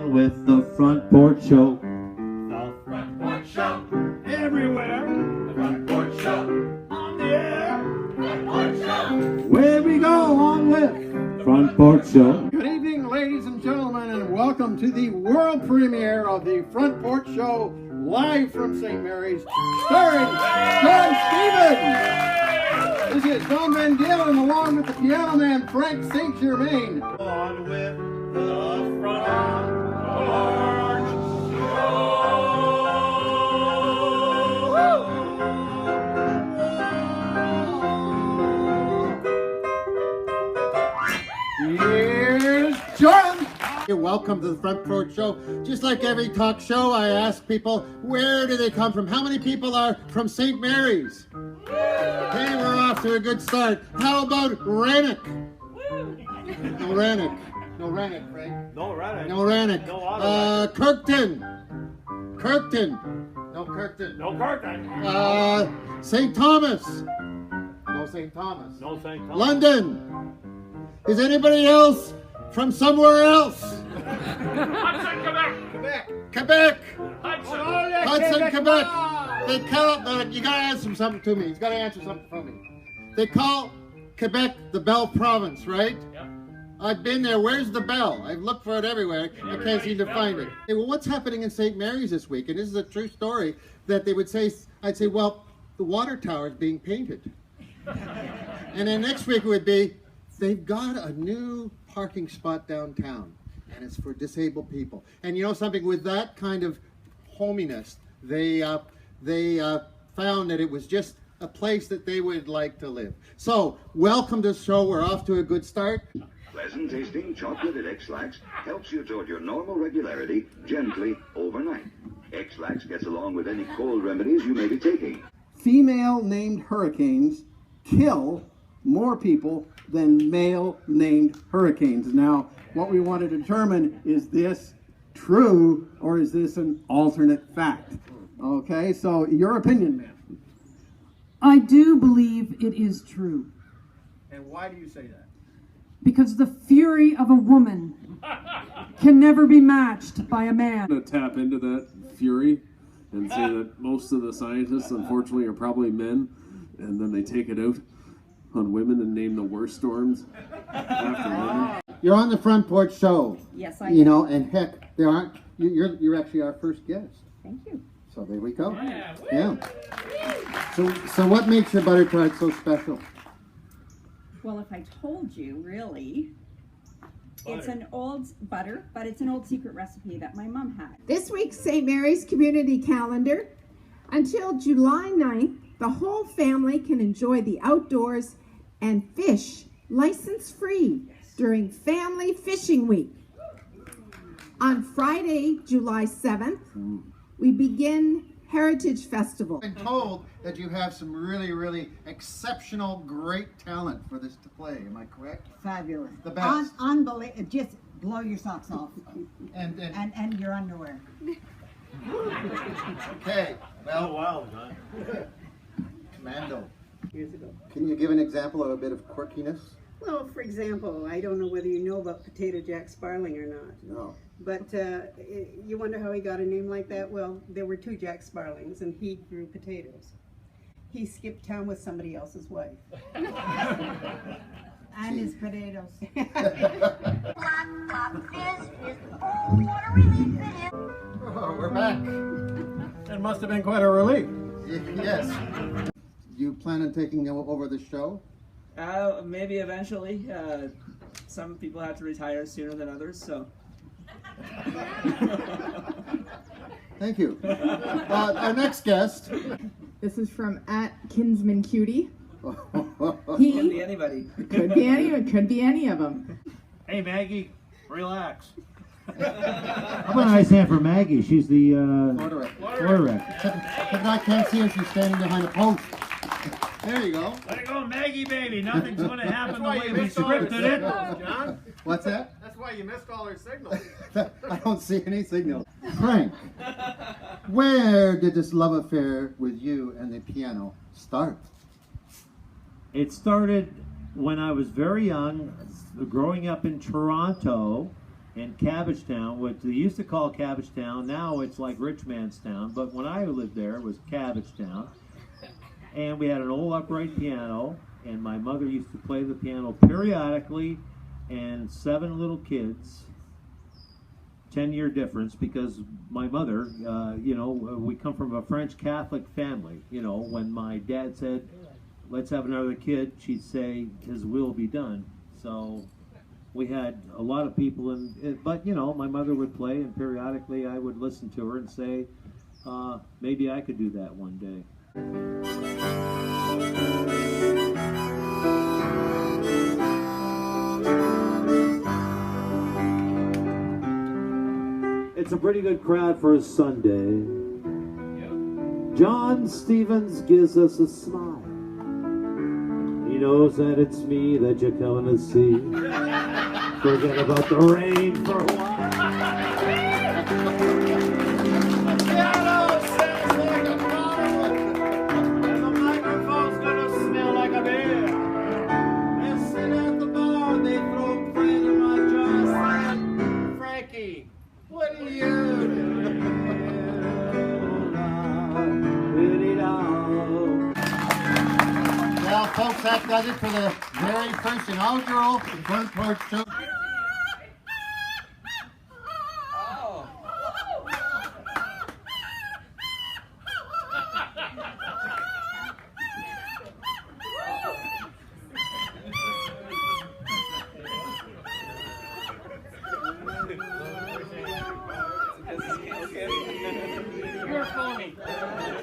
on with the Front Porch Show. The Front Porch Show. Everywhere. The Front Porch Show. On the air. Front Porch Show. Where we go on with Front Porch Show. Good evening, ladies and gentlemen, and welcome to the world premiere of the Front Porch Show, live from St. Mary's, starring John Stevens. This is Don Van Galen along with the piano man Frank St. Germain. On with the Front Porch Show. Here's John. Welcome to the Front Porch Show. Just like every talk show, I ask people, where do they come from? How many people are from St. Mary's? Okay, we're off to a good start. How about Rannoch? No Rannoch. No Rannoch, Frank. No Rannoch. No Rannoch. No Ottawa. Kirkton. No Kirkton. No Kirkton. St. Thomas. No St. Thomas. No St. Thomas. London. Is anybody else from somewhere else? Hudson, Quebec. Quebec. Hudson. Hudson, Quebec. They call you gotta answer something to me. He's gotta answer something for me. They call Quebec the Bell Province, right? Yep. I've been there. Where's the bell? I've looked for it everywhere. I can't seem to find it. Hey, well, what's happening in St. Mary's this week? And this is a true story that they would say, I'd say, well, the water tower is being painted. And then next week it would be, they've got a new parking spot downtown, and it's for disabled people. And you know something, with that kind of hominess, they found that it was just a place that they would like to live. So, welcome to the show. We're off to a good start. Pleasant tasting chocolated X-Lax helps you toward your normal regularity gently overnight. X-Lax gets along with any cold remedies you may be taking. Female-named hurricanes kill more people than male-named hurricanes. Now, what we want to determine, is this true or is this an alternate fact? Okay, so your opinion, ma'am. I do believe it is true. And why do you say that? Because the fury of a woman can never be matched by a man. I'm going to tap into that fury and say that most of the scientists, unfortunately, are probably men, and then they take it out on women and name the worst storms after women. You're on the Front Porch Show. Yes, I am. You know, and heck, you're actually our first guest. Thank you. So there we go. Yeah. So what makes your butter tart so special? Well, if I told you, really, it's an old butter, but it's an old secret recipe that my mom had. This week's St. Mary's Community Calendar. Until July 9th, the whole family can enjoy the outdoors and fish license-free during Family Fishing Week. On Friday, July 7th, we begin Heritage Festival. I've been told that you have some really, really exceptional, great talent for this to play. Am I correct? Fabulous. The best. Unbelievable. Just blow your socks off. And your underwear. okay. Well, Wow, John. Commando. Years ago. Can you give an example of a bit of quirkiness? Well, for example, I don't know whether you know about Potato Jack Sparling or not. No. But you wonder how he got a name like that? Well, there were two Jack Sparlings, and he grew potatoes. He skipped town with somebody else's wife. And his potatoes. Oh, we're back. It must have been quite a relief. Yes. You plan on taking over the show? Maybe eventually. Some people have to retire sooner than others, so. Thank you. Our next guest. This is from @KinsmanCutie. Could be anybody. Could be any of them. Hey, Maggie, relax. How about I stand for Maggie? She's the Order rec. But I can't see her. She's standing behind a post. There you go. Let it go, Maggie, baby. Nothing's going to happen the way we scripted it. John? What's that? That's why you missed all her signals. I don't see any signals. Frank, where did this love affair with you and the piano start? It started when I was very young, growing up in Toronto, in Cabbagetown, what they used to call Cabbagetown. Now it's like Rich Man's Town, but when I lived there, it was Cabbagetown. And we had an old upright piano, and my mother used to play the piano periodically, and 7 little kids, 10-year difference, because my mother, you know, we come from a French Catholic family. You know, when my dad said, let's have another kid, she'd say, his will be done. So we had a lot of people, but, you know, my mother would play, and periodically I would listen to her and say, maybe I could do that one day. It's a pretty good crowd for a Sunday. John Stevens gives us a smile. He knows that it's me that you're coming to see. Forget about the rain for a while. Piano sounds like a firework, and the microphone's gonna smell like a beer. They sit at the bar, they throw bread in my jaw, saying, Frankie, what are you doing? Well, folks, that does it for the very first inaugural Front Porch Show. You're funny.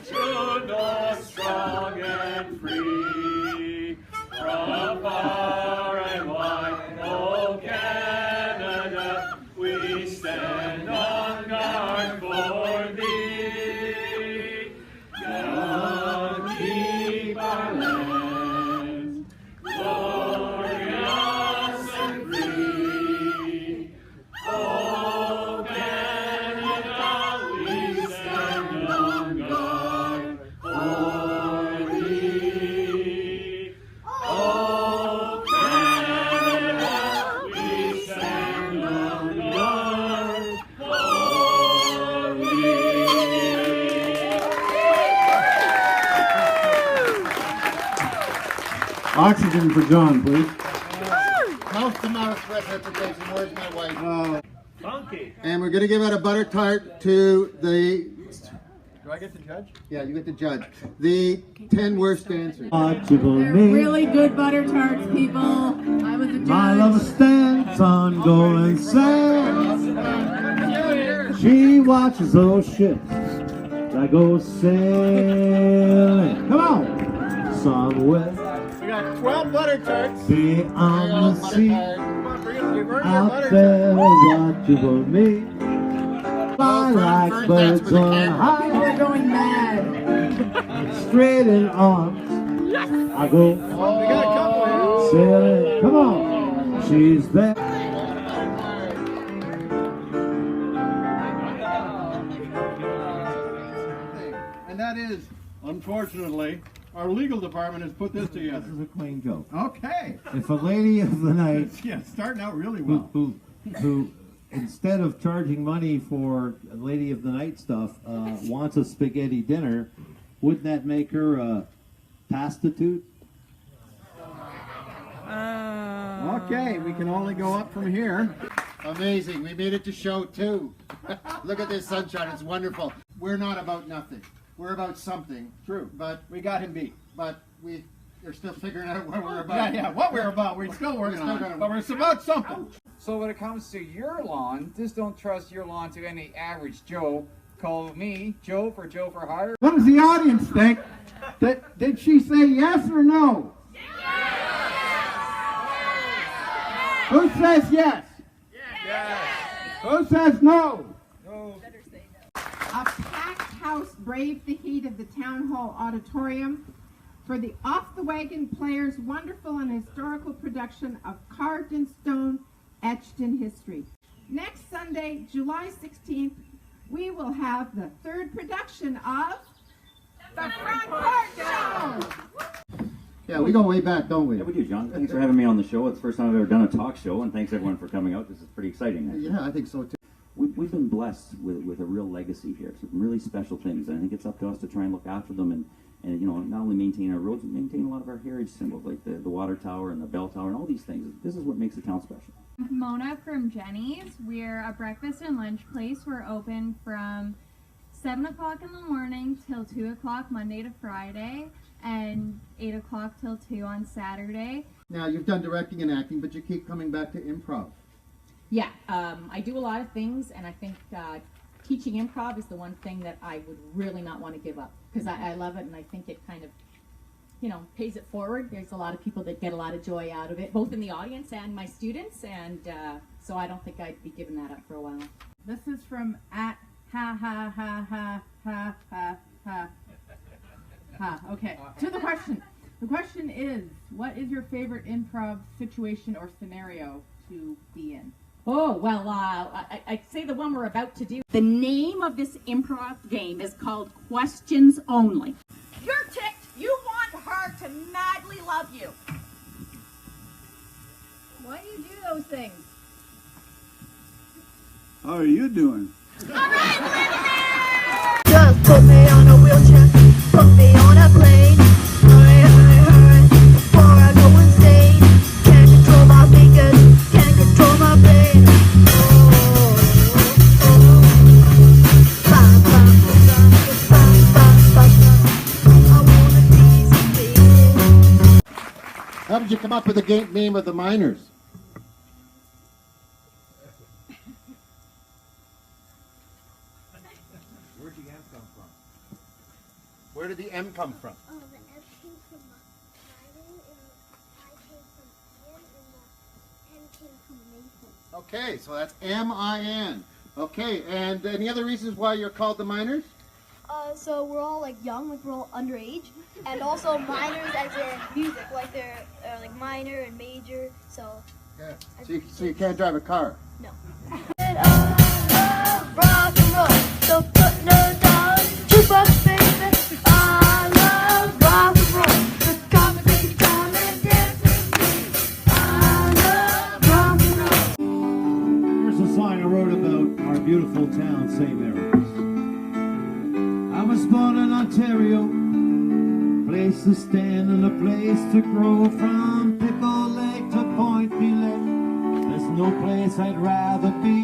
True, north, strong and free, from far and wide, oh Canada, we stand on guard for thee. God keep our land glorious and free. Oh Canada, we stand on guard for thee. Oh Canada, we stand on guard for thee. Oxygen for John, please. Mouth to mouth representation. Where's my wife? Funky. And we're going to give out a butter tart to the. Do I get to judge? Yeah, you get to judge. The 10 worst dancers. They're really good butter tarts, people. I was a judge. My love stands on golden sand. She watches those ships that go sailing. Come on, somewhere We got 12 butter tarts. beyond the sea. Come on, bring it. You've earned your Out butter there tart. watching for me. Fly like birds on People high, are going mad. straight in arms. I go We got a couple here. sailing. Come on, she's there. And that is, unfortunately, our legal department has put this This together. is a clean joke. Okay. If a lady of the night Yeah, starting out really who, well. who instead of charging money for lady of the night stuff, wants a spaghetti dinner, wouldn't that make her a prostitute? Okay, we can only go up from here. Amazing. We made it to show 2. Look at this sunshine. It's wonderful. We're not about nothing. We're about something. True. But We got him beat. they're still figuring out what we're about. Yeah, what we're about, we're still working We're still on gonna- it. But we're about something. So when it comes to your lawn, just don't trust your lawn to any average Joe. Call me Joe for Hire. What does the audience think? Did she say yes or no? Who says yes? Who says no? A packed house braved the heat of the Town Hall Auditorium for the Off the Wagon Players' wonderful and historical production of Carved in Stone, Etched in History. Next Sunday, July 16th, we will have the 3rd production of the Front Porch Show. Yeah, we go way back, don't we? Yeah, we do, John. Thanks for having me on the show. It's the first time I've ever done a talk show, and thanks everyone for coming out. This is pretty exciting. Actually. Yeah, I think so too. We've been blessed with a real legacy here, some really special things, and I think it's up to us to try and look after them and you know, not only maintain our roads, but maintain a lot of our heritage symbols, like the water tower and the bell tower and all these things. This is what makes the town special. I'm Mona from Jenny's. We're a breakfast and lunch place. We're open from 7 o'clock in the morning till 2 o'clock Monday to Friday, and 8 o'clock till 2 on Saturday. Now, you've done directing and acting, but you keep coming back to improv. Yeah, I do a lot of things, and I think teaching improv is the one thing that I would really not want to give up, because I love it, and I think it kind of, you know, pays it forward. There's a lot of people that get a lot of joy out of it, both in the audience and my students, and so I don't think I'd be giving that up for a while. This is from @ha ha ha ha ha ha ha ha. Okay, to the question. The question is, what is your favorite improv situation or scenario to be in? Oh, well, I'd say the one we're about to do. The name of this improv game is called Questions Only. You're ticked. You want her to madly love you. Why do you do those things? How are you doing? Just put me on a wheelchair, put me on a plane. Hurry, hurry, hurry, before I go insane. Can't control my fingers, can't control my brain. How did you come up with the name of the miners? Where'd the M come from? Where did the M come from? Oh, the M came from mining, and I came from Ian, and the N came from Nathan. Okay, so that's M-I-N. Okay, and any other reasons why you're called the miners? So we're all like young, like we're all underage, and also minors as in music, like they're like minor and major. So yeah. So you can't drive a car. No. Rock and roll, so put no down, jukebox baby. I love rock and roll. So come and take your time and dance with me. I love rock and roll. Here's a song I wrote about our beautiful town, St. Mary's. I was born in Ontario, place to stand and a place to grow. From Pickle Lake to Point Billet, there's no place I'd rather be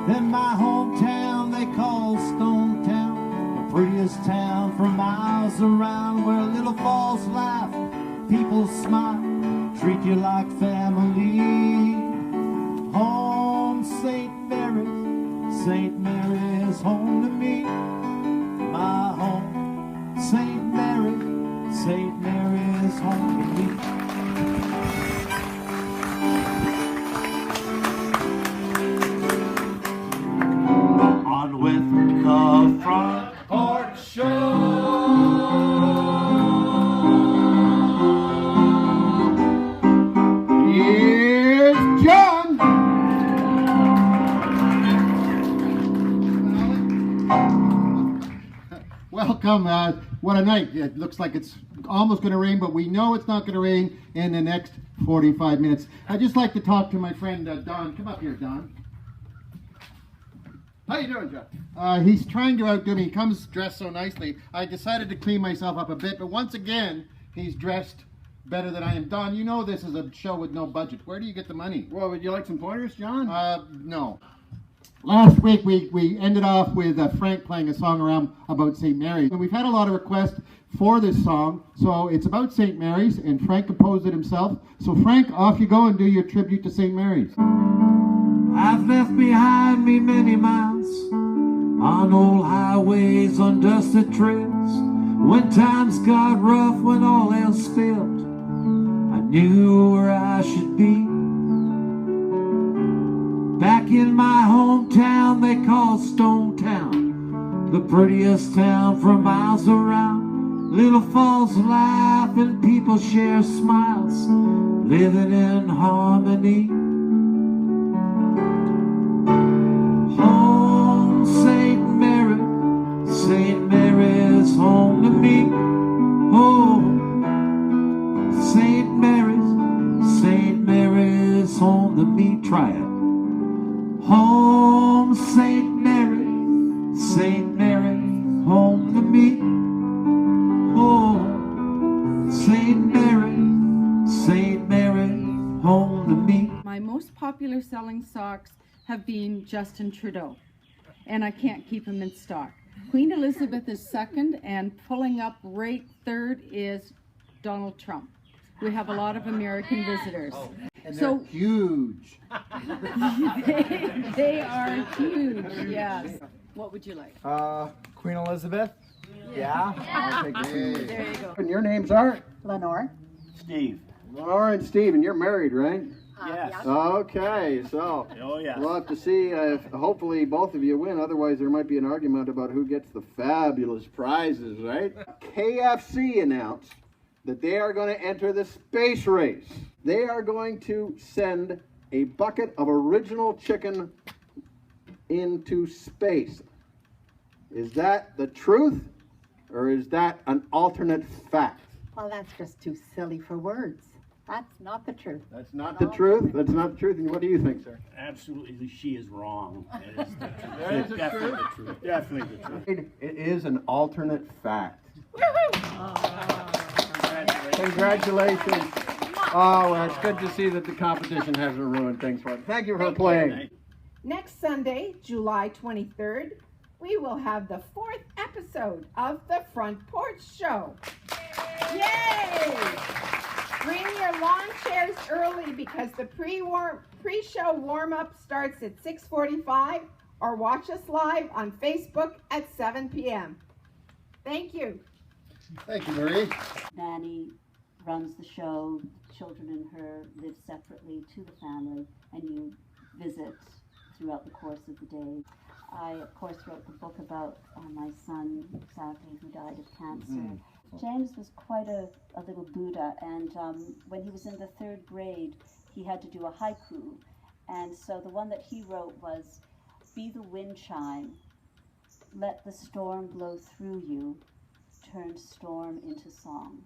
than my hometown they call Stone Town. The prettiest town for miles around, where little falls laugh, people smile, treat you like family. Home, St. Mary's, St. Mary's home to me. My home, St. Mary's home to me. On with the Front Porch Show. Here's John. Welcome. What a night. It looks like it's almost going to rain, but we know it's not going to rain in the next 45 minutes. I'd just like to talk to my friend Don. Come up here, Don. How you doing, John? He's trying to outdo me. He comes dressed so nicely. I decided to clean myself up a bit, but once again, he's dressed better than I am. Don, you know this is a show with no budget. Where do you get the money? Well, would you like some pointers, John? No. Last week we ended off with Frank playing a song around about St. Mary's. And we've had a lot of requests for this song. So it's about St. Mary's, and Frank composed it himself. So Frank, off you go and do your tribute to St. Mary's. I've left behind me many miles on old highways, on dusted trails. When times got rough, when all else failed, I knew where I should be. Back in my hometown they call Stone Town, the prettiest town for miles around. Little falls laugh and people share smiles, living in harmony. Home, St. Mary's home to me. Oh, selling socks have been Justin Trudeau, and I can't keep them in stock. Queen Elizabeth is second, and pulling up right third is Donald Trump. We have a lot of American visitors. And So they're huge. they are huge, yes. What would you like? Queen Elizabeth? Yeah. I'll take it. There you go. And your names are? Lenore. Steve. Laura and Steve, and you're married, right? Yes. Okay, so Oh, yeah. we'll have to see if hopefully both of you win. Otherwise, there might be an argument about who gets the fabulous prizes, right? KFC announced that they are going to enter the space race. They are going to send a bucket of original chicken into space. Is that the truth, or is that an alternate fact? Well, that's just too silly for words. That's not the truth. That's not the truth? That's not the truth. And what do you think, sir? Absolutely, she is wrong. That is the truth. That is the Definitely truth? the truth. Definitely the truth. It is an alternate fact. Congratulations. Oh, well, it's good to see that the competition hasn't ruined things for us. Thank you for playing. Next Sunday, July 23rd, we will have the 4th episode of the Front Porch Show. Yay! Bring your lawn chairs early because the pre-show warm-up starts at 6:45, or watch us live on Facebook at 7 p.m. Thank you. Thank you, Marie. Nanny runs the show. Children and her live separately to the family, and you visit throughout the course of the day. I, of course, wrote the book about my son, sadly, who died of cancer. James was quite a little Buddha, and when he was in the 3rd grade, he had to do a haiku. And so the one that he wrote was, "Be the wind chime, let the storm blow through you, turn storm into song."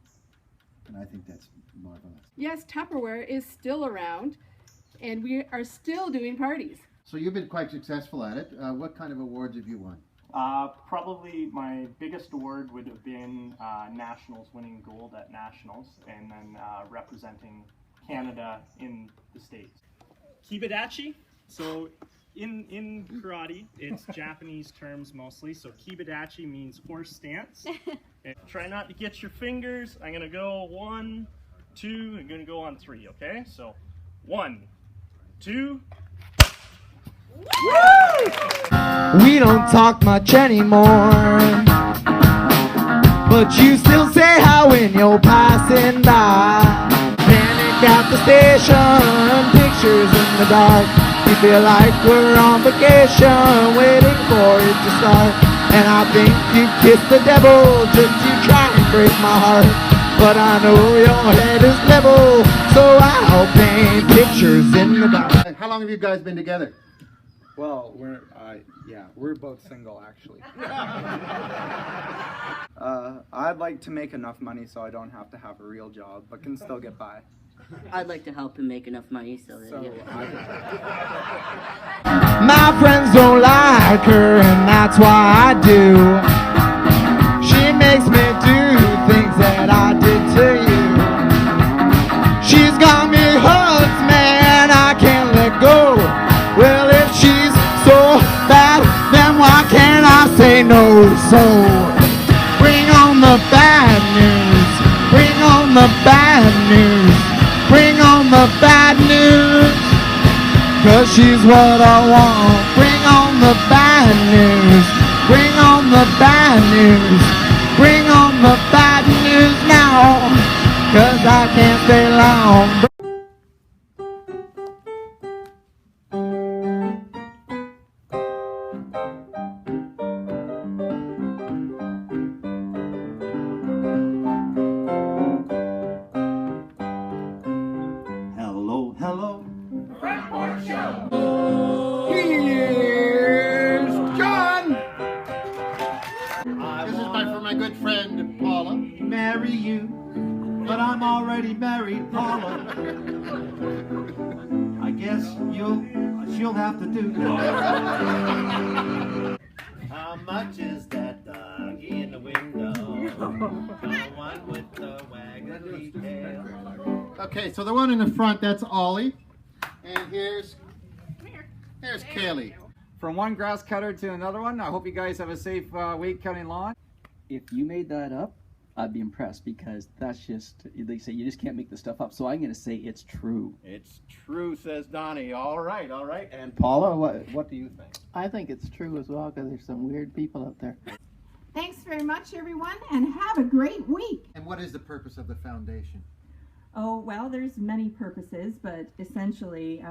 And I think that's marvelous. Yes, Tupperware is still around, and we are still doing parties. So you've been quite successful at it. What kind of awards have you won? Probably my biggest award would have been Nationals, winning gold at Nationals, and then representing Canada in the States. Kibidachi. So in karate, it's Japanese terms mostly. So kibidachi means horse stance. And try not to get your fingers. I'm gonna go 1, 2. I'm gonna go on 3. Okay. So 1, 2. We don't talk much anymore, but you still say how when you're passing by. Panic at the station, pictures in the dark. We feel like we're on vacation, waiting for it to start. And I think you kissed the devil just to try and break my heart. But I know your head is level, so I'll paint pictures in the dark. How long have you guys been together? Well, we're both single actually. I'd like to make enough money so I don't have to have a real job, but can still get by. I'd like to help him make enough money so that My friends don't like her, and that's why I do. She makes me do things that I did to you. She's got me hooked, man, I can't let go. Well, if she's so bad, then why can't I say no? So bring on the bad news, bring on the bad news, bring on the bad news, 'cause she's what I want. Bring on the bad news, bring on the bad news, bring on the bad news now, 'cause I can't stay long. Hello. Front Porch Show. Here's John. This is for my good friend Paula. Marry you, but I'm already married, Paula. I guess she'll have to do. How much is that doggy in the window? The one with the waggly tail. Okay, so the one in the front, that's Ollie. And here's There's Kaylee. From one grass cutter to another one, I hope you guys have a safe week cutting lawn. If you made that up, I'd be impressed, because that's just, they say you just can't make the stuff up. So I'm going to say it's true. It's true, says Donnie. All right, all right. And Paula, what do you think? I think it's true as well, because there's some weird people out there. Thanks very much, everyone, and have a great week. And what is the purpose of the foundation? Oh, well, there's many purposes, but essentially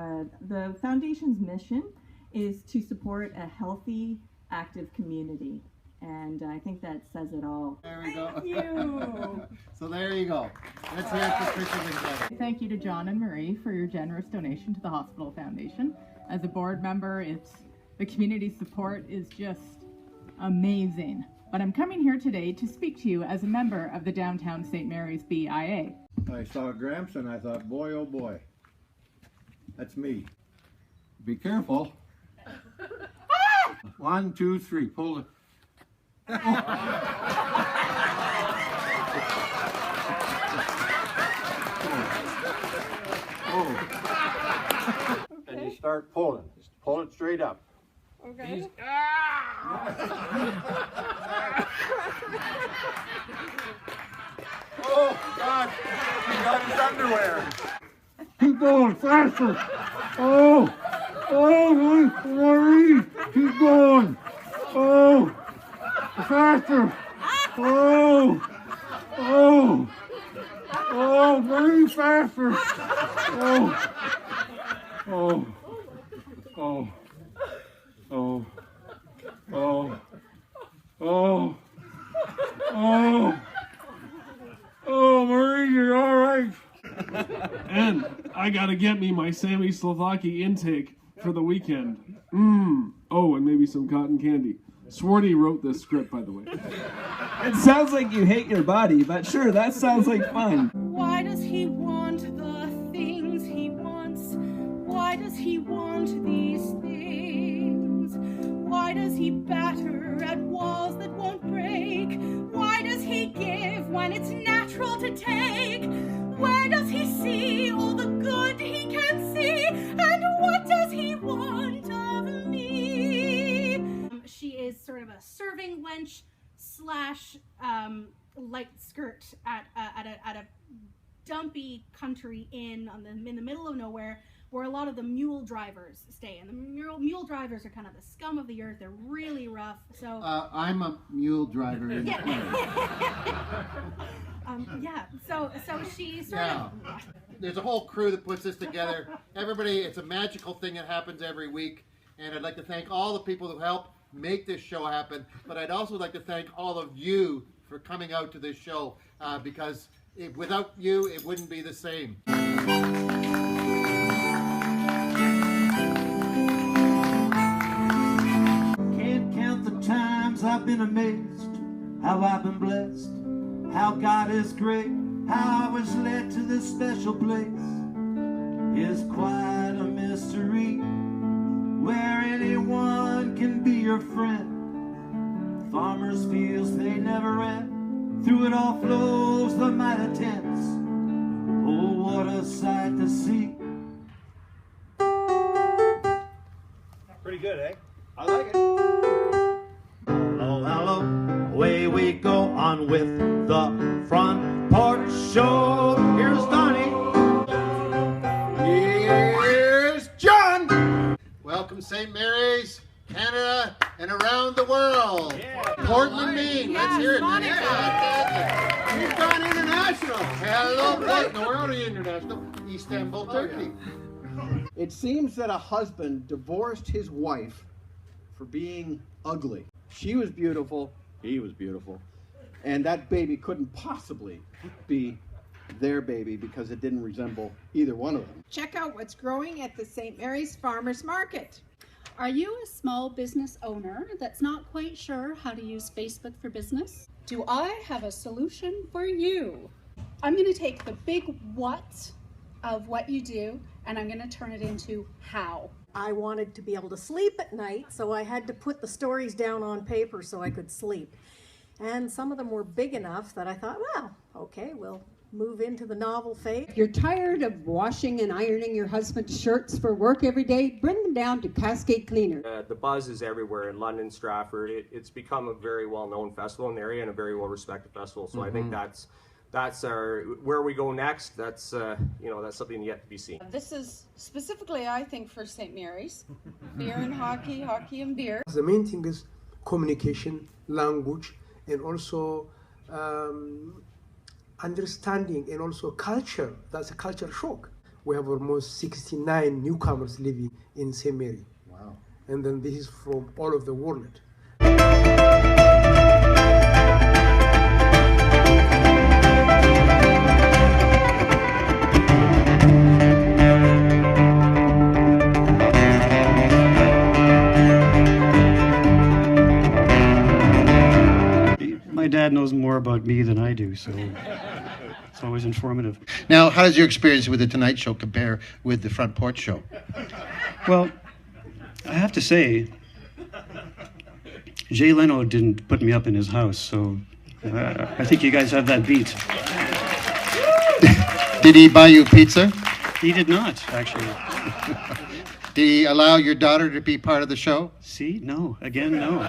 the foundation's mission is to support a healthy, active community. And I think that says it all. There we go. Thank you. So there you go. Let's hear it for Christian McGregor. Thank you to John and Marie for your generous donation to the Hospital Foundation. As a board member, the community support is just amazing. But I'm coming here today to speak to you as a member of the Downtown St. Mary's BIA. I saw Gramps and I thought, boy, oh boy, that's me. Be careful. 1, 2, 3, pull it. Oh. And you start pulling. Just pull it straight up. Okay. Oh, God. He got his underwear. Keep going, faster. Oh, Marie. Keep going. Oh, faster. Oh, Marie, faster. Oh, Marie, you're all right. And I gotta get me my Sammy Slovaki intake for the weekend. Oh, and maybe some cotton candy. Swarty wrote this script, by the way. It sounds like you hate your body, but sure, that sounds like fun. Why does he want the things he wants? Why does he want these things? Why does he batter at walls that won't break? Why does he give when it's natural to take? Where does he see all the good he can see? And what does he want of me? She is sort of a serving wench slash light skirt at a dumpy country inn in the middle of nowhere, where a lot of the mule drivers stay. And the mule drivers are kind of the scum of the earth. They're really rough. So I'm a mule driver. So she sort of. There's a whole crew that puts this together. Everybody, it's a magical thing that happens every week. And I'd like to thank all the people who help make this show happen. But I'd also like to thank all of you for coming out to this show, because without you, it wouldn't be the same. Can't count the times I've been amazed, how I've been blessed, how God is great, how I was led to this special place. Is quite a mystery, where anyone can be your friend. Farmers' fields, they never end. Through it all flows the mighty Thames. Oh, what a sight to see. Pretty good, eh? I like it. Hello, hello, away we go on with the Front Porch Show. Here's Donnie. Here's John. Welcome, St. Mary's, Canada, and around the world. Portland, Maine. Let's hear it. We've gone international. Hello, Portland. We're already international. Istanbul, Turkey. It seems that a husband divorced his wife for being ugly. She was beautiful, he was beautiful, and that baby couldn't possibly be their baby because it didn't resemble either one of them. Check out what's growing at the St. Mary's Farmers Market. Are you a small business owner that's not quite sure how to use Facebook for business? Do I have a solution for you? I'm going to take the big what of what you do and I'm going to turn it into how. I wanted to be able to sleep at night, so I had to put the stories down on paper so I could sleep. And some of them were big enough that I thought, well, okay, we'll move into the novel phase. If you're tired of washing and ironing your husband's shirts for work every day, bring them down to Cascade Cleaner. The buzz is everywhere in London, Stratford. It's become a very well-known festival in the area and a very well-respected festival. So I think that's our where we go next. That's that's something yet to be seen. This is specifically, I think, for St. Mary's. Beer and hockey, hockey and beer. The main thing is communication, language, and also understanding, and also culture. That's a culture shock. We have almost 69 newcomers living in St. Mary. Wow. And then this is from all over the world. My dad knows more about me than I do, so it's always informative. Now, how does your experience with The Tonight Show compare with the Front Porch Show? Well, I have to say, Jay Leno didn't put me up in his house, so I think you guys have that beat. Did he buy you pizza? He did not, actually. Did he allow your daughter to be part of the show? See? No. Again, no.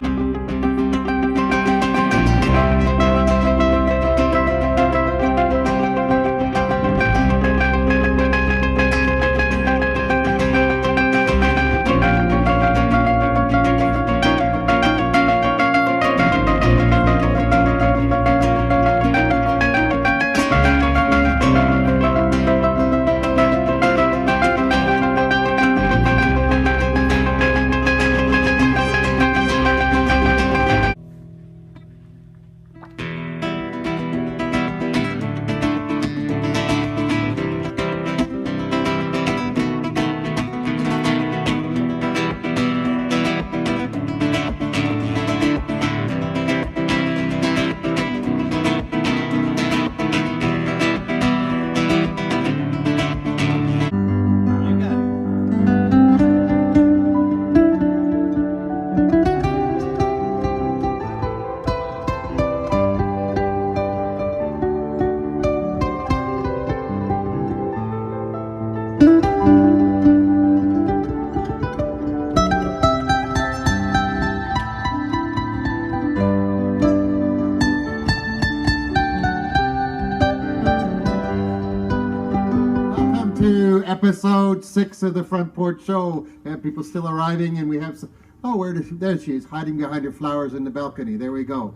Episode 6 of the Front Porch Show. We have people still arriving, and we have some. Oh, there she is, hiding behind her flowers in the balcony. There we go.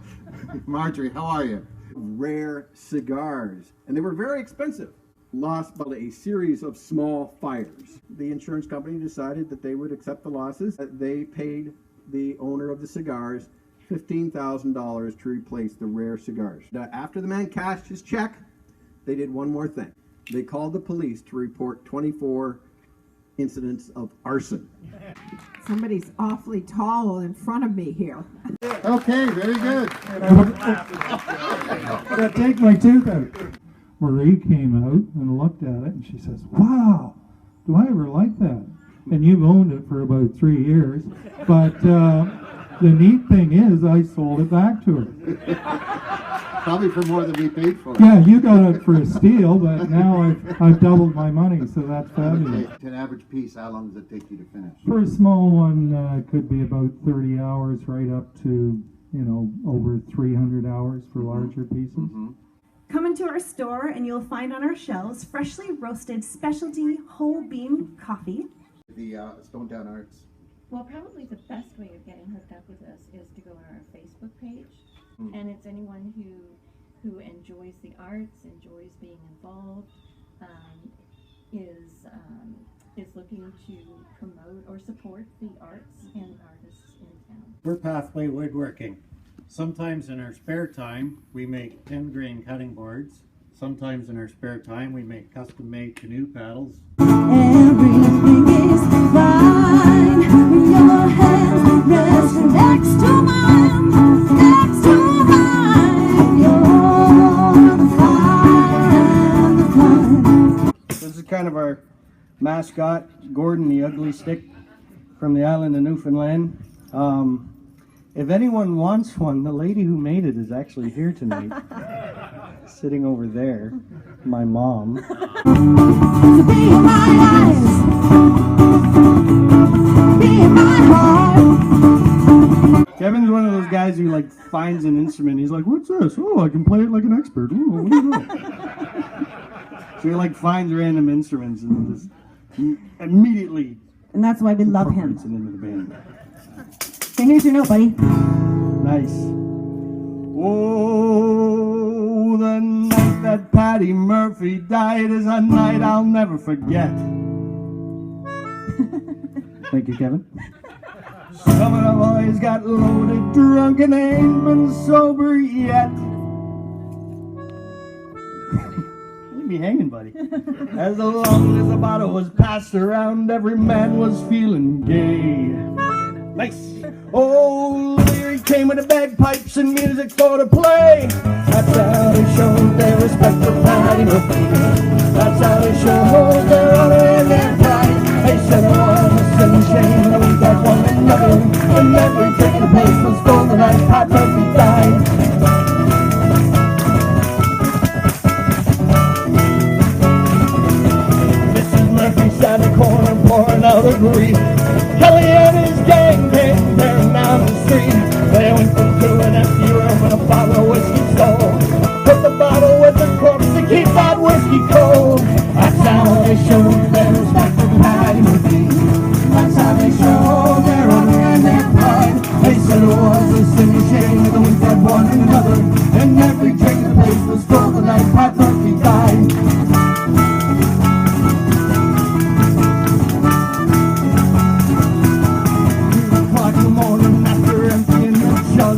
Marjorie, how are you? Rare cigars, and they were very expensive. Lost by a series of small fires. The insurance company decided that they would accept the losses. They paid the owner of the cigars $15,000 to replace the rare cigars. After the man cashed his check, they did one more thing. They called the police to report 24 incidents of arson. Somebody's awfully tall in front of me here. Okay, very good. Take my tooth out. Marie came out and looked at it, and she says, "Wow, do I ever like that?" And you've owned it for about 3 years. But the neat thing is, I sold it back to her. Probably for more than we paid for it. Yeah, you got it for a steal, but now I've doubled my money, so that's fabulous. An average piece, how long does it take you to finish? For a small one, it could be about 30 hours, right up to, over 300 hours for larger pieces. Come into our store and you'll find on our shelves freshly roasted specialty whole bean coffee. The Stone Down Arts. Well, probably the best way of getting hooked up with us is to go on our Facebook page. And it's anyone who enjoys the arts, enjoys being involved, is looking to promote or support the arts and artists in town. We're Pathway Woodworking. Sometimes in our spare time, we make 10 grain cutting boards. Sometimes in our spare time, we make custom-made canoe paddles. Everything is fine. Your hands rest next to mine. Next to mine. You're the fire and the fun. This is kind of our mascot, Gordon the Ugly Stick from the island of Newfoundland. If anyone wants one, the lady who made it is actually here tonight. sitting over there, my mom. Be in my eyes, be in my heart. Kevin's one of those guys who like finds an instrument. He's like, "What's this? Oh, I can play it like an expert. Oh, what is that?" So he like finds random instruments and just immediately. And that's why we love him. It into the band. So here's your note, buddy. Nice. Oh, the night that Patty Murphy died is a night I'll never forget. Thank you, Kevin. Some of the boys got loaded, drunk, and ain't been sober yet. Leave me hanging, buddy. As long as the bottle was passed around, every man was feeling gay. Nice. Oh, Leary came with the bagpipes and music for to play. That's how they showed their respect for Patty Murphy. That's how they showed their honor and their pride. They said it was a sin and shame that we got one another. And every drink in the place was full the night Pat Murphy died. Mrs. Murphy sat in the corner pouring out her grief. Kelly and his gang came tearing down the street. They went into an empty room with a bottle of whiskey stole. Put the bottle with the corpse to keep that whiskey cold. That's how they showed their respect for Patty Murphy. That's how they showed their honor and their pride. They said it was a sin and shame that we fed one another. And every drink in the place was full the night Pat Murphy died. In the morning after emptying the jug,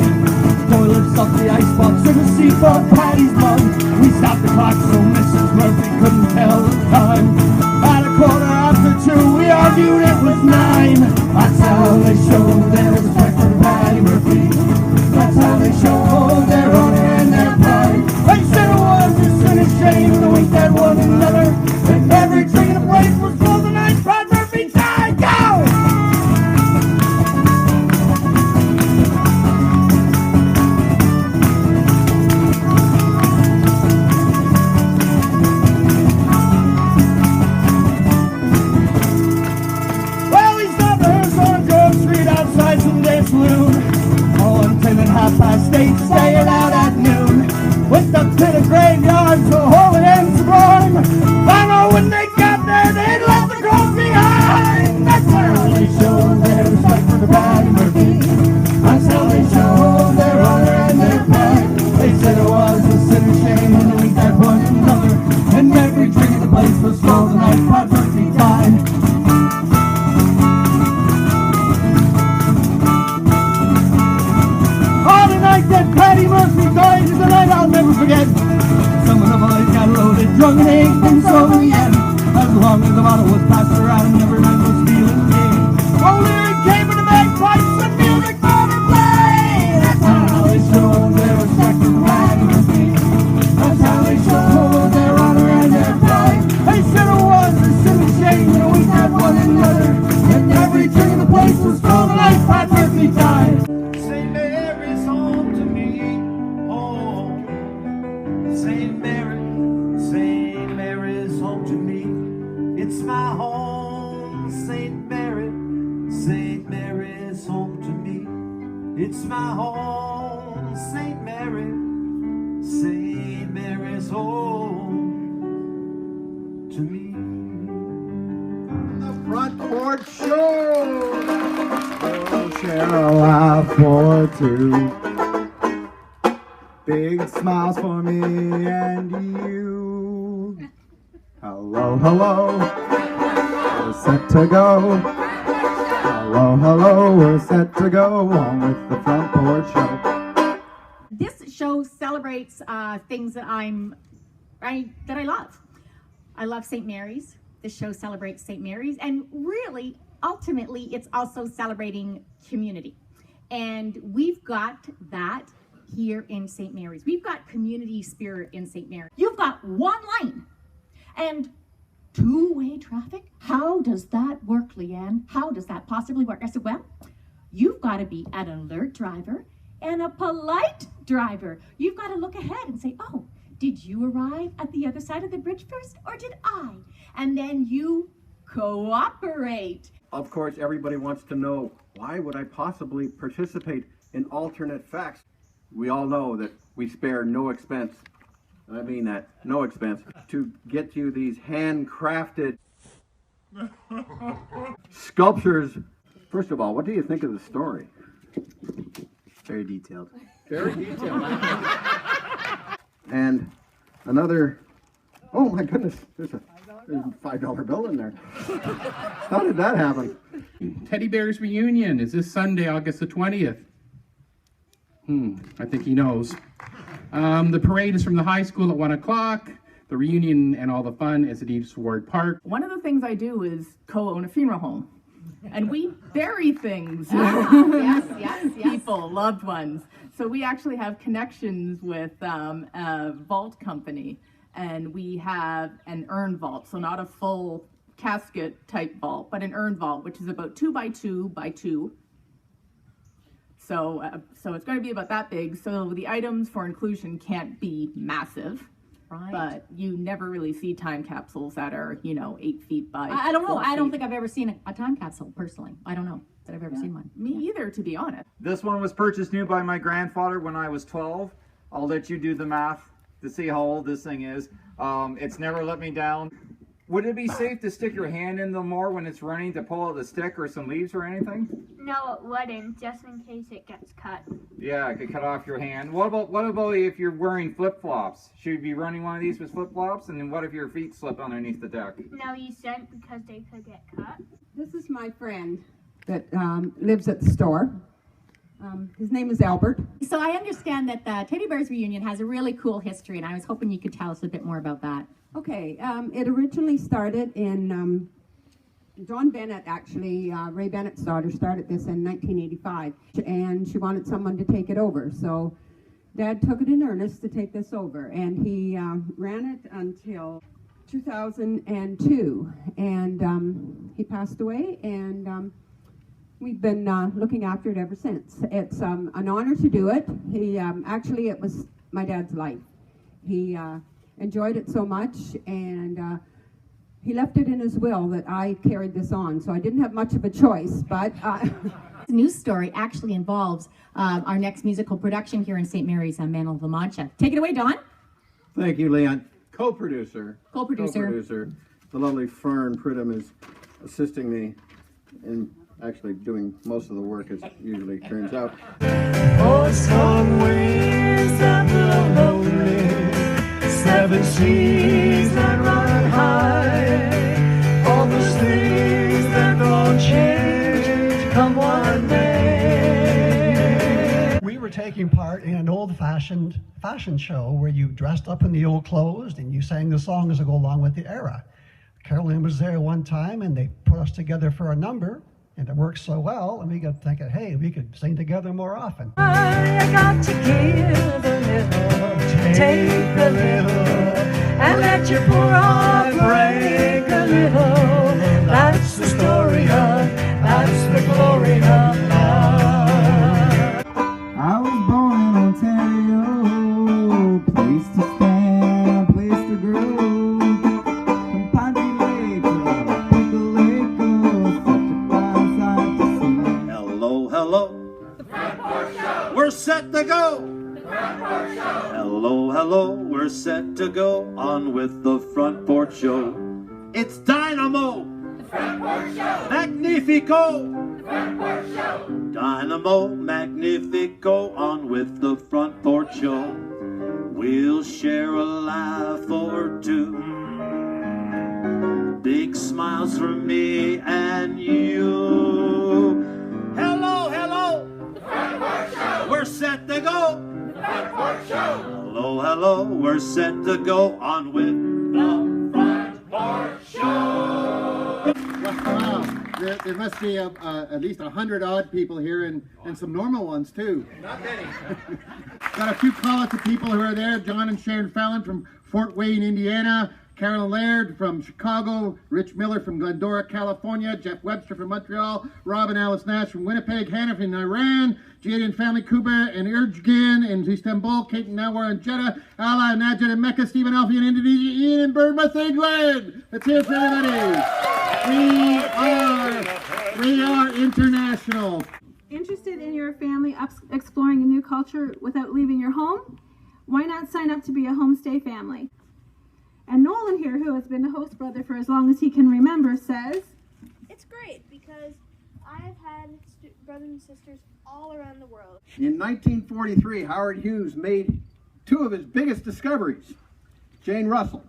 toilets off the icebox and a seat for Patty's mug. We stopped the clock so Mrs. Murphy couldn't tell the time. At a quarter after 2 we argued it was 9. That's how they showed their respect for Patty Murphy. That's how they showed their honor and their pride. They said it was a sin and shame to wink at one another. And every drink in the place was full the night Pat Murphy died. Go! Outside some dance saloon, all intended 8:30, staying out at noon. Went up to the graveyard to hold it in some rhyme. Found out when they got there, they'd left the cross behind. That's how they showed their respect for the Patty Murphy. That's how they showed their honor and their pride. They said it was a sin and shame and we had one another. And every drink in the place was full the night Pat Murphy died. That Patty Murphy died is a night I'll never forget. Some of the boys got loaded, drunk and ain't been sober yet. As long as the bottle was passed around, every man was feeling gay. Only it came with the bagpipes and music for to play. That's how they showed their respect for Patty Murphy. That's how they showed their honor and their pride. They said it was a sin and shame that we had one another. And every drink in the place was full the night Pat Murphy died. St. Mary's home to me. It's my home, St. Mary. St. Mary's home to me. It's my home, St. Mary. St. Mary's home to me. The Front Porch Show. We'll share a laugh or two. Big smiles for me and you. Hello, hello, we're set to go. Hello, hello, we're set to go on with the Front Porch Show. This show celebrates things that I love. I love St. Mary's. This show celebrates St. Mary's, and really, ultimately, it's also celebrating community. And we've got that here in St. Mary's. We've got community spirit in St. Mary's. You've got one lane and two-way traffic. How does that work, Leanne? How does that possibly work? I said, well, you've got to be an alert driver and a polite driver. You've got to look ahead and say, oh, Did you arrive at the other side of the bridge first, or did I? And then you cooperate. Of course, everybody wants to know, why would I possibly participate in alternate facts? We all know that we spare no expense, and I mean that, no expense, to get you these handcrafted sculptures. First of all, what do you think of the story? Very detailed. Very detailed. And another, oh my goodness, there's a $5 bill in there. How did that happen? Teddy Bears reunion is this Sunday, August the 20th. I think he knows. The parade is from the high school at 1 o'clock. The reunion and all the fun is at East Ward Park. One of the things I do is co-own a funeral home. And we bury things. Yes. People, loved ones. So we actually have connections with a vault company. And we have an urn vault. So not a full casket type vault, but an urn vault, which is about 2 by 2 by 2. So it's going to be about that big. So the items for inclusion can't be massive. Right. But you never really see time capsules that are, 8 feet by I don't know. 4 I don't feet. think I've ever seen a time capsule, personally. I don't know that I've ever seen one. Me either, to be honest. This one was purchased new by my grandfather when I was 12. I'll let you do the math to see how old this thing is. It's never let me down. Would it be safe to stick your hand in the more when it's running to pull out the stick or some leaves or anything? No, it wouldn't, just in case it gets cut. Yeah, it could cut off your hand. What about if you're wearing flip-flops? Should you be running one of these with flip-flops? And then what if your feet slip underneath the deck? No, you shouldn't, because they could get cut. This is my friend that lives at the store. His name is Albert. So I understand that the Teddy Bears reunion has a really cool history, and I was hoping you could tell us a bit more about that. Okay, it originally started in, John Bennett actually, Ray Bennett's daughter started this in 1985, and she wanted someone to take it over. So Dad took it in earnest to take this over, and he ran it until 2002, and he passed away, and we've been looking after it ever since. It's an honor to do it. He actually, it was my dad's life. He enjoyed it so much, and he left it in his will that I carried this on, so I didn't have much of a choice, but... The news story actually involves our next musical production here in St. Mary's on Mantle of La Mancha. Take it away, Don. Thank you, Leon. Co-producer. Co-producer. The lovely Fern Pridham is assisting me in actually doing most of the work, as it usually turns out. Oh, some ways that the lonely 7 seas that run high, all those things that don't change come one day. We were taking part in an old-fashioned fashion show where you dressed up in the old clothes and you sang the songs that go along with the era. Carolyn was there one time and they put us together for a number, and it worked so well, and we got thinking, hey, we could sing together more often. I got to give a little, take a little, and let your poor heart break a little. That's the story of, that's the glory of love. I was born in Ontario, place to stand, place to grow. From Ponty Lake to Pickle Lake, such a fine sight to see. Hello, hello. The Front Porch Show. We're set to go. The Front Porch Show. Hello, hello. We're set to go on with the Front Porch Show. It's Dynamo. The Front Porch Show. Magnifico. The Front Porch Show. Dynamo Magnifico on with the Front Porch Show. We'll share a laugh or two. Big smiles from me and you. Hello, hello. The Front Porch Show. We're set to go. The Front Porch Show. Hello, hello. We're set to go on with the Front Porch Show. Wow. There must be at least 100 odd people here and some normal ones too. Not many. Got a few call out to people who are there. John and Sharon Fallon from Fort Wayne, Indiana. Carolyn Laird from Chicago, Rich Miller from Glendora, California, Jeff Webster from Montreal, Rob and Alice Nash from Winnipeg, Hannah from Iran, Jadian family, Kuba and Urjgin in Istanbul, Kate and Nawar and Jeddah, Ala and Najid and Mecca, Stephen Alfie in Indonesia, Ian and Bournemouth, England. Let's hear it for everybody. We are international. Interested in your family exploring a new culture without leaving your home? Why not sign up to be a homestay family? And Nolan here, who has been the host brother for as long as he can remember, says, It's great because I've had brothers and sisters all around the world. In 1943, Howard Hughes made two of his biggest discoveries. Jane Russell.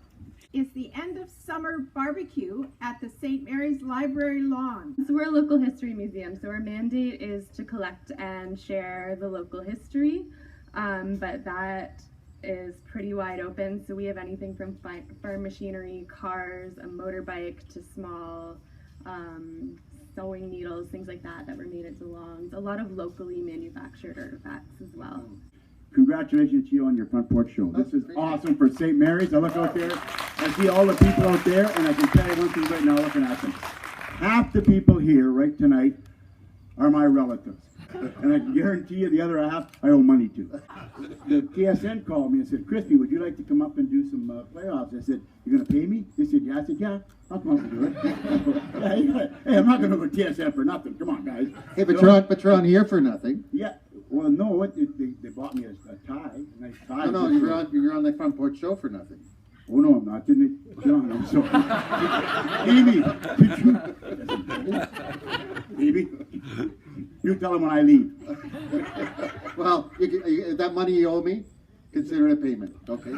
It's the end of summer barbecue at the St. Mary's Library lawn. So we're a local history museum, so our mandate is to collect and share the local history, but that is pretty wide open. So we have anything from farm machinery, cars, a motorbike, to small sewing needles, things like that were made into lawns. A lot of locally manufactured artifacts as well. Congratulations to you on your Front Porch Show. This is awesome for St. Mary's. I look out there, I see all the people out there, and I can tell you one thing right now looking at them. Half the people here right tonight are my relatives. And I can guarantee you the other half I owe money to. The TSN called me and said, Christy, would you like to come up and do some playoffs? I said, you're going to pay me? They said, yeah. I said, yeah, I'll come up and do it. Hey, I'm not going to go to TSN for nothing. Come on, guys. Hey, but you're on here for nothing. Yeah. Well, no, they bought me a tie, a nice tie. No, you're on the Front Porch Show for nothing. Oh, no, I'm not. Didn't it? John, I'm sorry. Amy, you tell him when I leave. Well, that money you owe me, consider it a payment, okay?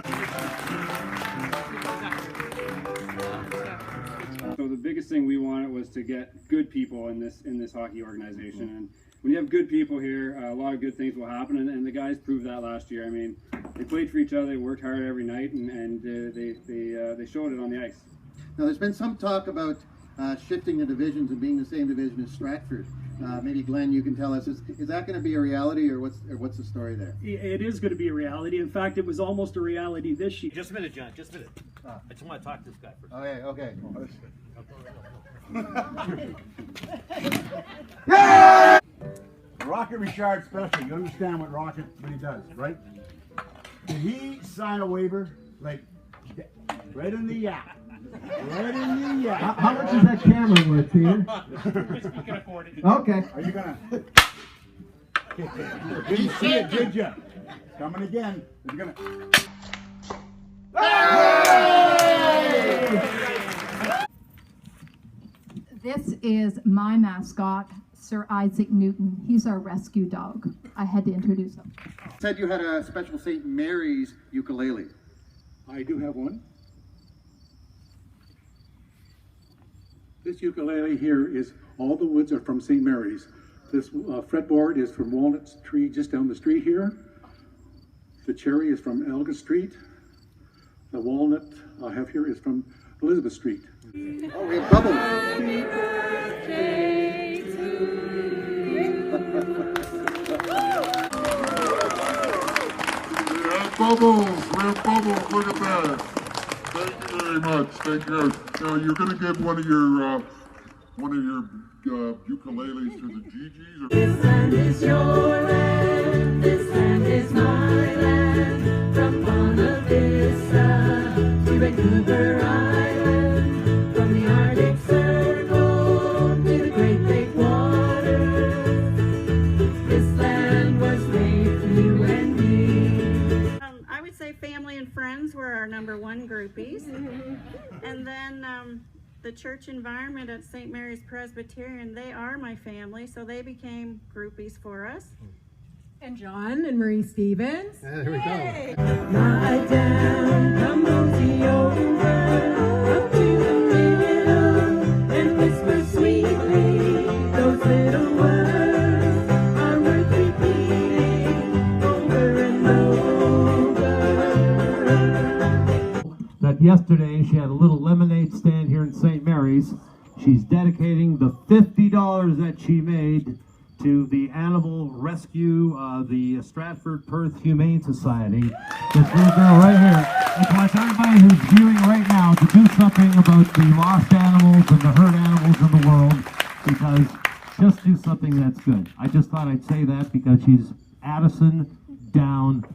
So the biggest thing we wanted was to get good people in this hockey organization, and when you have good people here, a lot of good things will happen, and the guys proved that last year. I mean, they played for each other, they worked hard every night, and they showed it on the ice. Now, there's been some talk about shifting the divisions and being the same division as Stratford. Maybe Glenn, you can tell us, is that going to be a reality, or what's the story there? It is going to be a reality. In fact, it was almost a reality this year. Just a minute, John, just a minute. I just want to talk to this guy first. Okay. Yeah! Rocket Richard special. You understand what he does, right? Did he sign a waiver? Like, right in the yap. Right in the yap. How much is that camera worth, Peter? We can afford it. Okay. Are you gonna? Didn't see it, did you? Coming again. Are you gonna? This is my mascot, Sir Isaac Newton. He's our rescue dog. I had to introduce him. You said you had a special St. Mary's ukulele. I do have one. This ukulele here is, all the woods are from St. Mary's. This fretboard is from Walnut Tree just down the street here. The cherry is from Elgin Street. The walnut I have here is from Elizabeth Street. Oh, we have bubbles. We have bubbles, look at that. Thank you very much, thank you. Now, you're gonna give one of your ukuleles to the Gigi's? This land is your land, this land is my land. From Buena Vista to Vancouver Island, from the Arctic Circle to the Great Big Water. This land was made for you and me. I would say family and friends were our #1 groupies. And then the church environment at St. Mary's Presbyterian, they are my family, so they became groupies for us. And John and Marie Stevens. Yeah, there we go. Lie down, come mosey over, up to the middle, and whisper sweetly those little words are worth repeating over and over. That yesterday she had a little lemonade stand here in St. Mary's. She's dedicating the $50 that she made to the Animal Rescue, the Stratford Perth Humane Society. This little girl right here. And to ask everybody who's viewing right now to do something about the lost animals and the hurt animals in the world, because just do something that's good. I just thought I'd say that because she's Addison Down,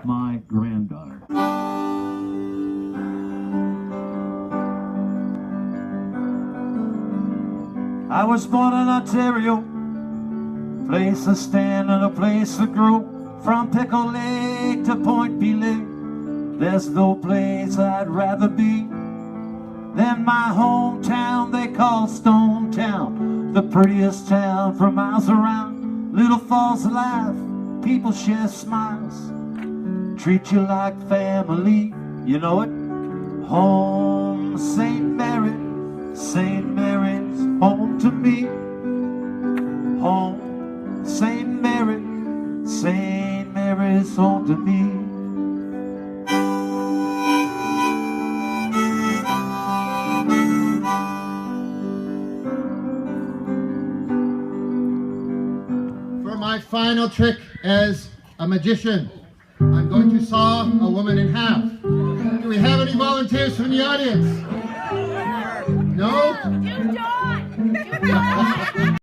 my granddaughter. I was born in Ontario, place to stand and a place to grow. From Pickle Lake to Point Belay, there's no place I'd rather be than my hometown they call Stone Town, the prettiest town for miles around. Little falls alive, people share smiles, treat you like family, you know it. Home, St. Mary, St. Mary's home to me. Home, St. Mary, St. Mary's home to me. For my final trick as a magician, I'm going to saw a woman in half. Do we have any volunteers from the audience? No?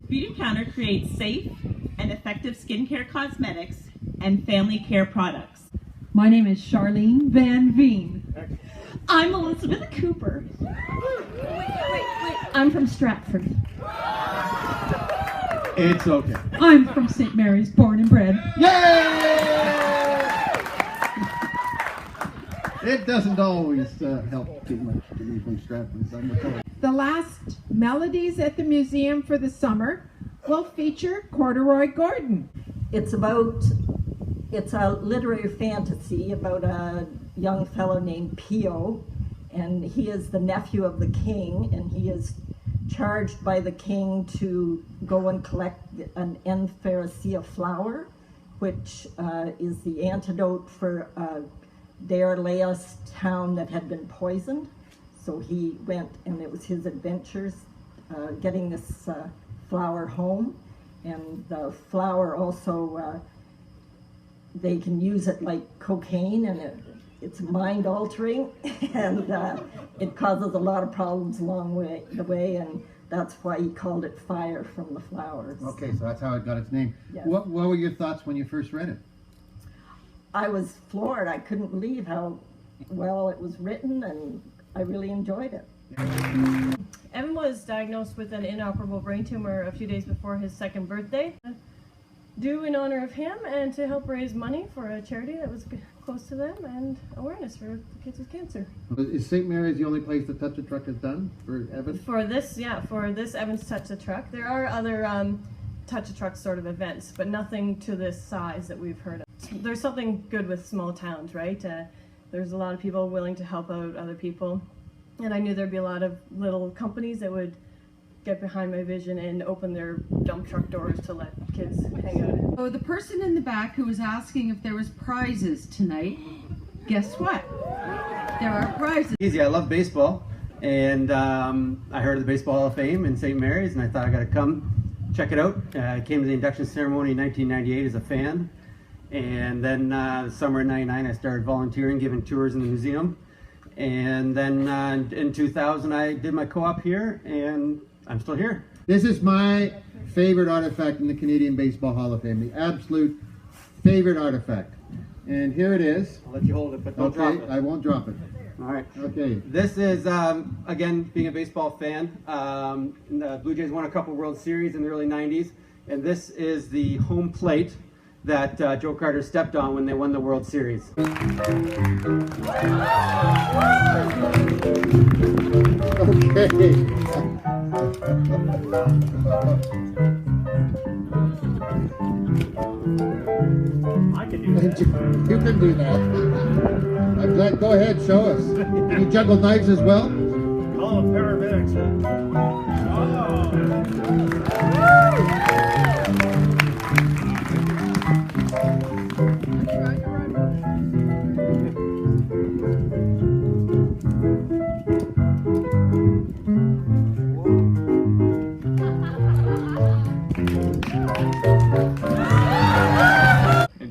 Beauty Counter creates safe and effective skincare cosmetics and family care products. My name is Charlene Van Veen. I'm Elizabeth Cooper. I'm from Stratford. It's okay. I'm from St. Mary's, born and bred. It doesn't always help too much to be from Stratford. The last Melodies at the Museum for the summer will feature Corduroy Gordon. It's a literary fantasy about a young fellow named Pio, and he is the nephew of the king, and he is charged by the king to go and collect an Enferacea flower, which is the antidote for Deirleus town that had been poisoned. So he went, and it was his adventures getting this flower home. And the flower also, they can use it like cocaine, and it's mind altering, and it causes a lot of problems along the way, and that's why he called it Fire from the Flowers. Okay, so that's how it got its name. Yes. What were your thoughts when you first read it? I was floored. I couldn't believe how well it was written, and I really enjoyed it. Evan was diagnosed with an inoperable brain tumor a few days before his 2nd birthday. Do in honor of him and to help raise money for a charity that was close to them and awareness for kids with cancer. Is St. Mary's the only place that Touch a Truck is done for Evan? For this Evan's Touch a Truck. There are other Touch a Truck sort of events, but nothing to this size that we've heard of. There's something good with small towns, right? There's a lot of people willing to help out other people. And I knew there'd be a lot of little companies that would get behind my vision and open their dump truck doors to let kids hang out. So the person in the back who was asking if there was prizes tonight, guess what? There are prizes. Easy, I love baseball, and I heard of the Baseball Hall of Fame in St. Mary's, and I thought I gotta come check it out. I came to the induction ceremony in 1998 as a fan, and then the summer of '99 I started volunteering, giving tours in the museum, and then in 2000 I did my co-op here, and I'm still here. This is my favorite artifact in the Canadian Baseball Hall of Fame, the absolute favorite artifact. And here it is. I'll let you hold it, but don't drop it. I won't drop it. All right. Okay. This is, again, being a baseball fan, the Blue Jays won a couple World Series in the early 90s, and this is the home plate that Joe Carter stepped on when they won the World Series. Okay. I can do that. You can do that. I'm glad. Go ahead, show us. Can you juggle knives as well? Call the paramedics.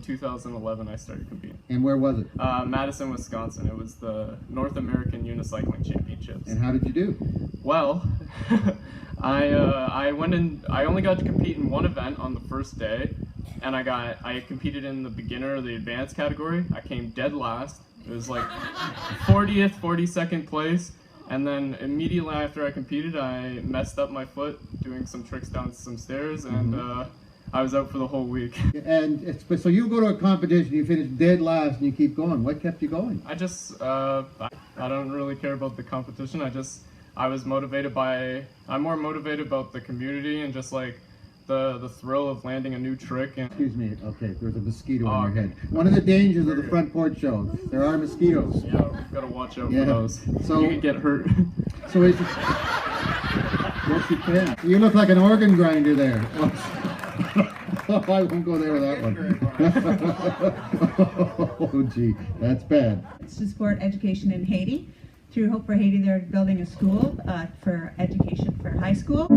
in 2011 I started competing. And where was it? Madison, Wisconsin. It was the North American Unicycling Championships. And how did you do? Well, I went in. I only got to compete in one event on the first day, and I competed in the beginner or the advanced category. I came dead last. It was like 40th, 42nd place. And then immediately after I competed, I messed up my foot doing some tricks down some stairs, and I was out for the whole week. And so you go to a competition, you finish dead last, and you keep going. What kept you going? I just, I don't really care about the competition. I was motivated by, I'm more motivated about the community and just like the thrill of landing a new trick. And excuse me, okay, there's a mosquito on your head. One of the dangers of the Front Porch Show, there are mosquitoes. Yeah, we've got to watch out for those. So you can get hurt. So is it, yes, you can. You look like an organ grinder there. Oh, I won't go there with that one. Oh, gee, that's bad. It's to support education in Haiti. Through Hope for Haiti, they're building a school for education for high school.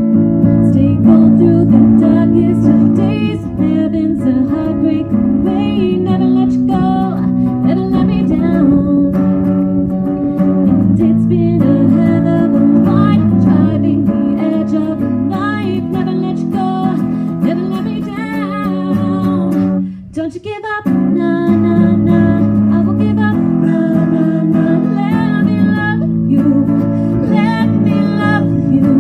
Stay cold through the darkest of days. Heaven's a heartbreak away. Never let you go, never let me down. And it's been a hell of a fight, driving the edge of a knife. Never let you go, never let me down. Don't you give up, nah, nah, nah. I won't give up, nah, nah, nah. Let me love you, let me love you.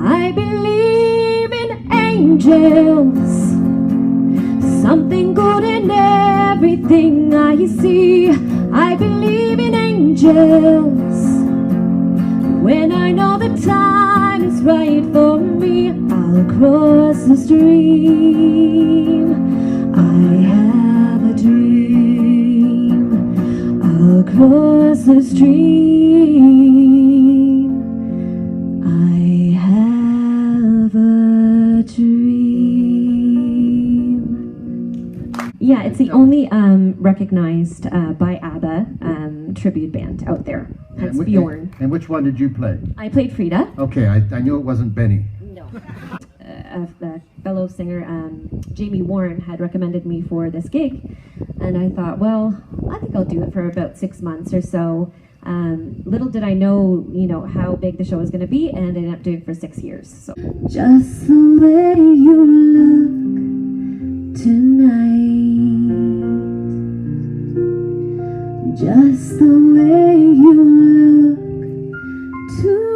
I believe in angels, something good in everything I see. I believe in angels, when I know the time is right for me. I'll cross the stream, I have a dream. I'll cross the stream, I have a dream. Yeah, it's the only recognized by ABBA tribute band out there. That's Bjorn. And which one did you play? I played Frida. Okay, I knew it wasn't Benny. No. A fellow singer, Jamie Warren, had recommended me for this gig, and I thought, well, I think I'll do it for about 6 months or so. Little did I know, how big the show was going to be, and I ended up doing it for 6 years. So. Just the way you look tonight, just the way you look tonight.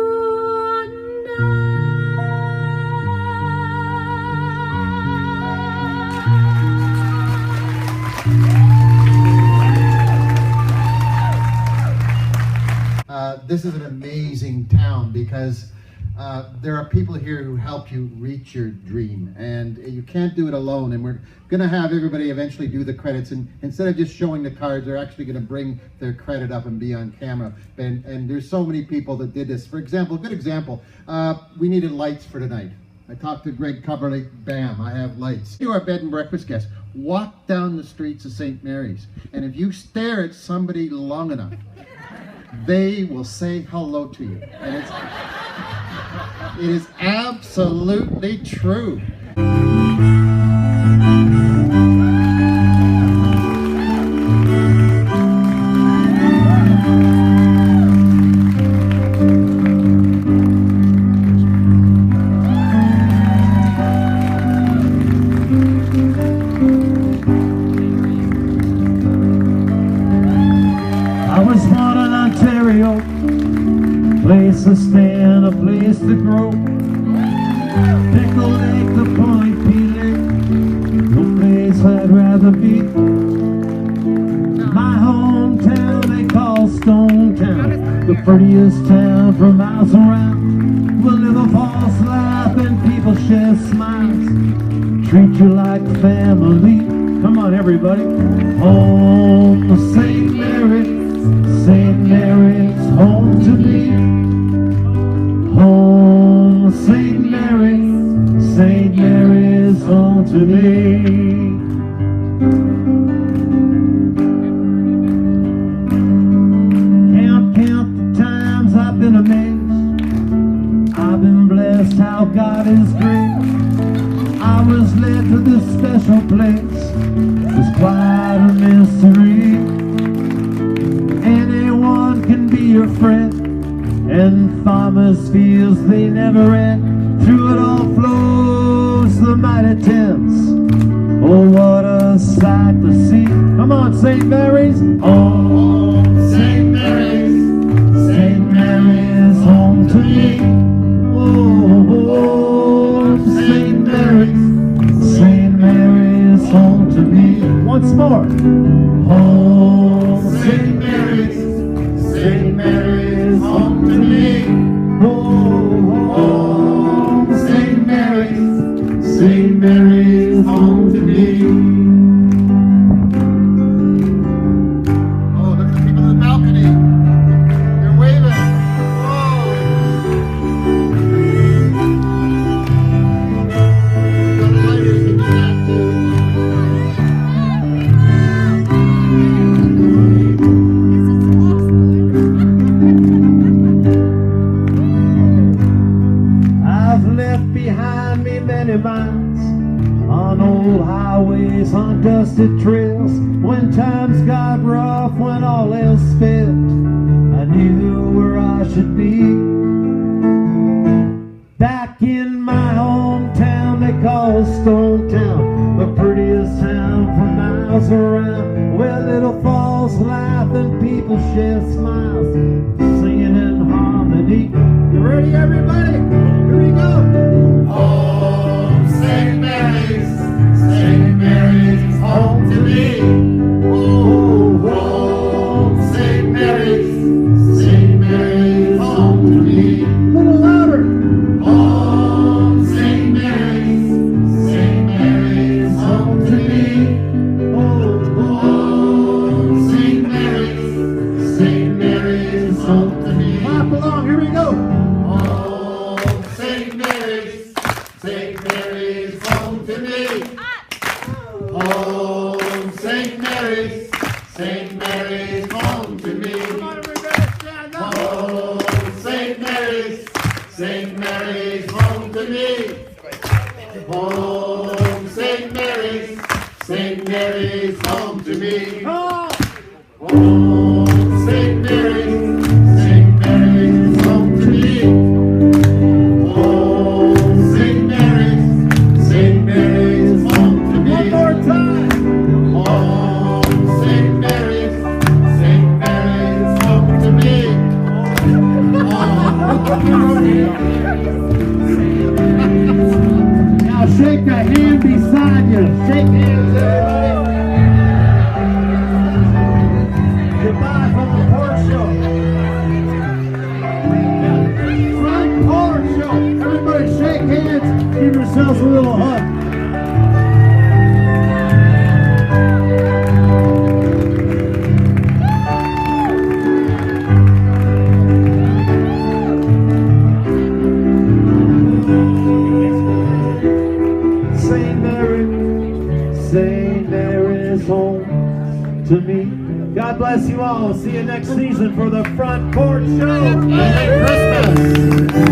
This is an amazing town because there are people here who help you reach your dream, and you can't do it alone. And we're going to have everybody eventually do the credits, and instead of just showing the cards, they're actually going to bring their credit up and be on camera. And there's so many people that did this. For example, a good example, we needed lights for tonight. I talked to Greg Coverley, bam, I have lights. You are bed and breakfast guests. Walk down the streets of St. Mary's, and if you stare at somebody long enough, they will say hello to you. And it is absolutely true. I was born in Ontario, place to stand, a place to grow. Pickle Lake, the Point Lake, no place I'd rather be. My hometown they call Stone Town, the prettiest town for miles around. We'll live a false life and people share smiles, treat you like family. Come on everybody. Home St. Mary's, St. Mary's, home to me. Home St. Mary's, St. Mary's, home to me. Can't count the times I've been amazed. I've been blessed how God is great. I was led to this special place is quite a mystery. Anyone can be your friend, and farmers' fields they never end. Through it all flows the mighty Thames. Oh, what a sight to see. Come on, St. Mary's. Oh, St. Mary's. St. Mary's home to me. Oh, St. Mary's. St. Mary's home to me. Once more. Oh, St. Mary's. St. Mary's home to me. Oh, St. Mary's. St. Mary's home to me. Oh, look at the people in the balcony. They're waving. Whoa. The lighters can do that too. I've left behind me many miles on old highways, on dusted trails. When times got rough, when all else failed, I knew where I should be. Back in my hometown they call Stone Town, the prettiest town for miles around, where little falls laugh and people share smiles, singing in harmony. You ready, everybody? Here we go. Oh, St. Mary's, St. Mary's home to me. Oh, St. Mary's, St. Mary's home to me. A little louder. Oh, St. Mary's, St. Mary's home to me. Oh, St. Mary's, St. Mary's home to me. Clap along, here we go. Oh, St. Mary's, St. Mary's home to me. Oh, St. Mary's, St. Mary's home to me. Oh, St. Mary's, St. Mary's home to me. Oh, St. Mary's, St. Mary's home to me. Oh, St. Mary's, St. Mary's home to me. Oh, St. Mary's, St. Mary's home to me. One more time. Oh, St. Mary's, St. Mary's home to me. Now shake the hand beside you. Shake hands, everybody. Goodbye from the Porch Show. Front Porch Show. Everybody shake hands. Give yourselves a little hug. St. Mary's home to me. God bless you all. See you next season for the Front Porch Show. Merry Christmas.